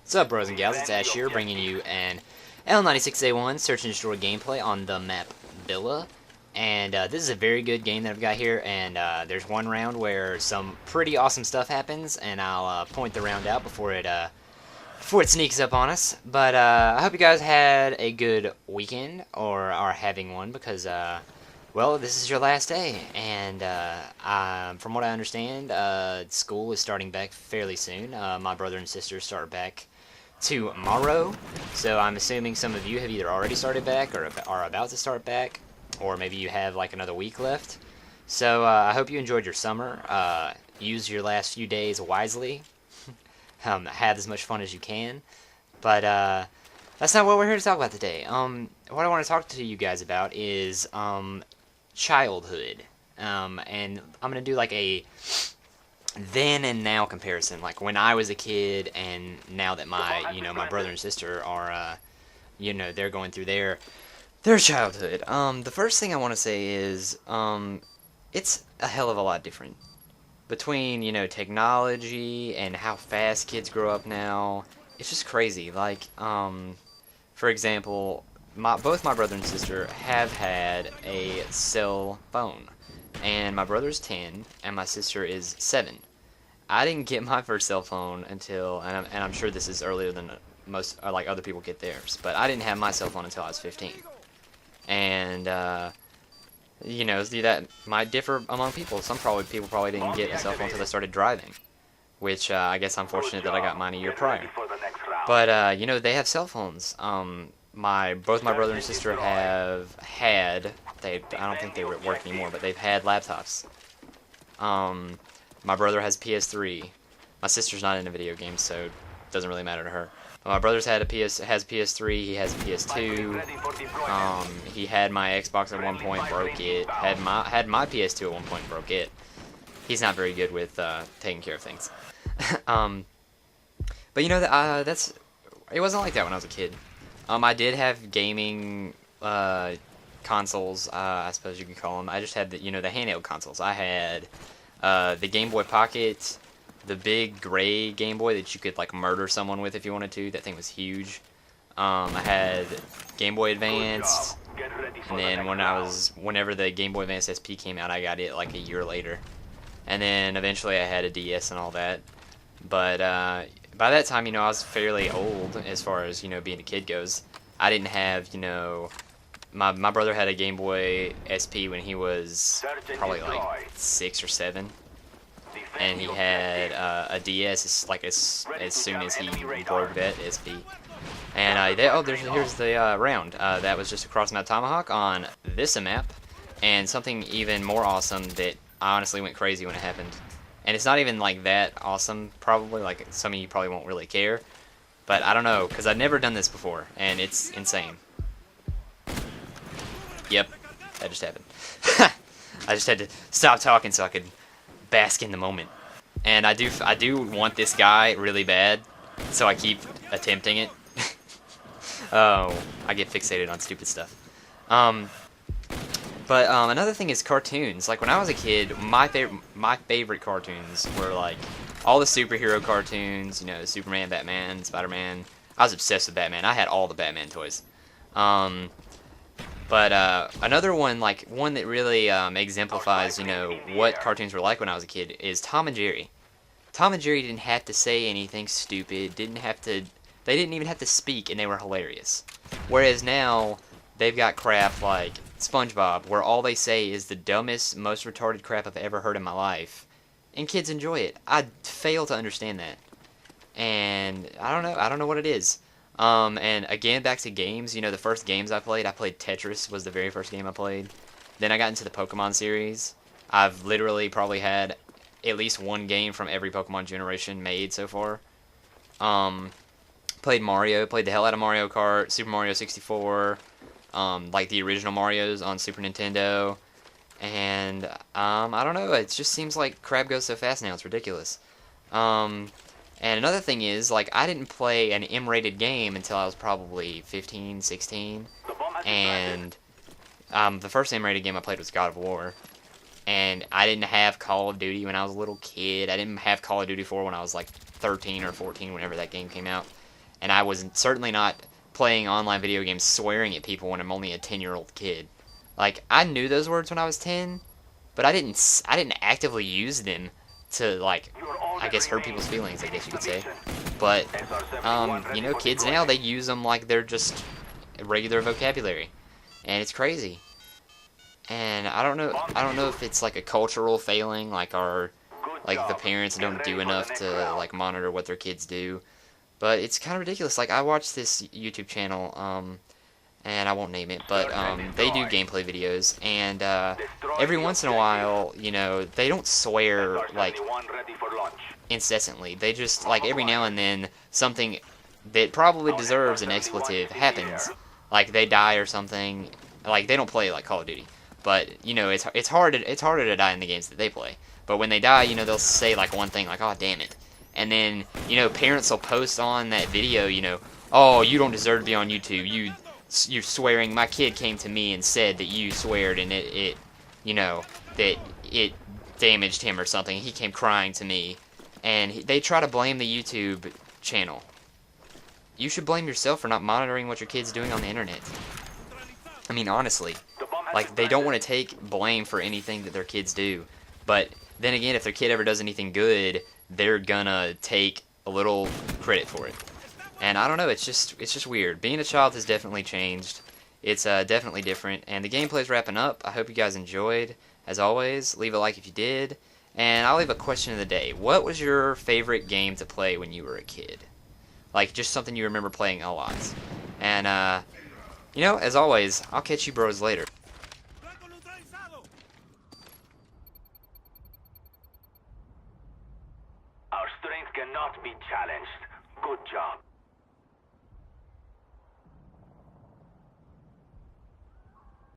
What's up, bros and gals? It's Ash here, bringing you an L96A1 Search and Destroy gameplay on the map Villa. And this is a very good game that I've got here, and there's one round where some pretty awesome stuff happens, and I'll point the round out before it sneaks up on us. But I hope you guys had a good weekend, or are having one, because well, this is your last day, and from what I understand, school is starting back fairly soon. My brother and sister start back tomorrow, so I'm assuming some of you have either already started back or are about to start back, or maybe you have like another week left. So I hope you enjoyed your summer. Use your last few days wisely. Have as much fun as you can. But that's not what we're here to talk about today. What I want to talk to you guys about is childhood. And I'm gonna do like a then and now comparison, like when I was a kid and now that my my brother and sister are they're going through their childhood. The first thing I want to say is it's a hell of a lot different between technology and how fast kids grow up now. It's just crazy. Like for example, both my brother and sister have had a cell phone, and my brother's 10 and my sister is 7. I didn't get my first cell phone until, and I'm sure this is earlier than most, like other people get theirs, but I didn't have my cell phone until I was 15. And that might differ among people. People probably didn't get a cell phone until they started driving, which I guess I'm fortunate that I got mine a year prior. But they have cell phones. Both my brother and sister have had. I don't think they work anymore, but they've had laptops. My brother has PS3. My sister's not into video games, so it doesn't really matter to her. But my brother's has PS3. He has a PS2. He had my Xbox at one point, broke it. Had my PS2 at one point, broke it. He's not very good with taking care of things. But it wasn't like that when I was a kid. I did have gaming consoles, I suppose you can call them. I just had the handheld consoles. I had the Game Boy Pocket, the big gray Game Boy that you could like murder someone with if you wanted to. That thing was huge. I had Game Boy Advance, and then whenever the Game Boy Advance SP came out, I got it like a year later. And then eventually I had a DS and all that. But by that time, I was fairly old as far as being a kid goes. I didn't have my brother had a Game Boy SP when he was probably like 6 or 7, and he had a DS as soon as he broke that SP. And here's the round. That was just across my Tomahawk on this map, and something even more awesome that I honestly went crazy when it happened. And it's not even like that awesome, probably. Like some of you probably won't really care, but I don't know, because I've never done this before, and it's insane. Yep, that just happened. I just had to stop talking so I could bask in the moment. And I do want this guy really bad, so I keep attempting it. Oh, I get fixated on stupid stuff. But another thing is cartoons. Like when I was a kid, my favorite cartoons were like all the superhero cartoons. Superman, Batman, Spider-Man. I was obsessed with Batman. I had all the Batman toys. But another one, like one that really exemplifies, what cartoons were like when I was a kid, is Tom and Jerry. Tom and Jerry didn't have to say anything stupid. They didn't even have to speak, and they were hilarious. Whereas now, they've got crap like SpongeBob, where all they say is the dumbest, most retarded crap I've ever heard in my life, and kids enjoy it. I fail to understand that, and I don't know what it is. And again, back to games. The first games I played Tetris was the very first game I played. Then I got into the Pokemon series. I've literally probably had at least one game from every Pokemon generation made so far. Played Mario, played the hell out of Mario Kart, Super Mario 64. Like the original Marios on Super Nintendo, and I don't know, it just seems like crap goes so fast now, it's ridiculous. And another thing is, like, I didn't play an M-rated game until I was probably 15, 16, and the first M-rated game I played was God of War, and I didn't have Call of Duty when I was a little kid. I didn't have Call of Duty 4 when I was like 13 or 14, whenever that game came out. and I was certainly not playing online video games swearing at people when I'm only a 10-year-old kid. Like, I knew those words when I was 10, but I didn't actively use them to, like, I guess hurt people's feelings, I guess you could say. But you know, kids now, they use them like they're just regular vocabulary, and it's crazy. And I don't know if it's like a cultural failing, like the parents don't do enough to like monitor what their kids do. But it's kind of ridiculous. Like, I watched this YouTube channel, and I won't name it, but they do gameplay videos, and every once in a while, you know, they don't swear like incessantly. They just, like, every now and then something that probably deserves an expletive happens, like they die or something. Like, they don't play like Call of Duty, but you know, it's harder to die in the games that they play. But when they die, you know, they'll say like one thing, like, "Oh, damn it," and then, you know, parents will post on that video, you know, "Oh, you don't deserve to be on YouTube. You're swearing. My kid came to me and said that you sweared, and it you know, that it damaged him or something. He came crying to me," and they try to blame the YouTube channel. You should blame yourself for not monitoring what your kid's doing on the internet. I mean, honestly, like, they don't want to take blame for anything that their kids do, but then again, if their kid ever does anything good, they're gonna take a little credit for it. And I don't know, it's just weird. Being a child has definitely changed. It's definitely different, and the gameplay's wrapping up. I hope you guys enjoyed. As always, leave a like if you did, and I'll leave a question of the day. What was your favorite game to play when you were a kid? Like, just something you remember playing a lot. And, you know, as always, I'll catch you bros later. Our strength cannot be challenged. Good job.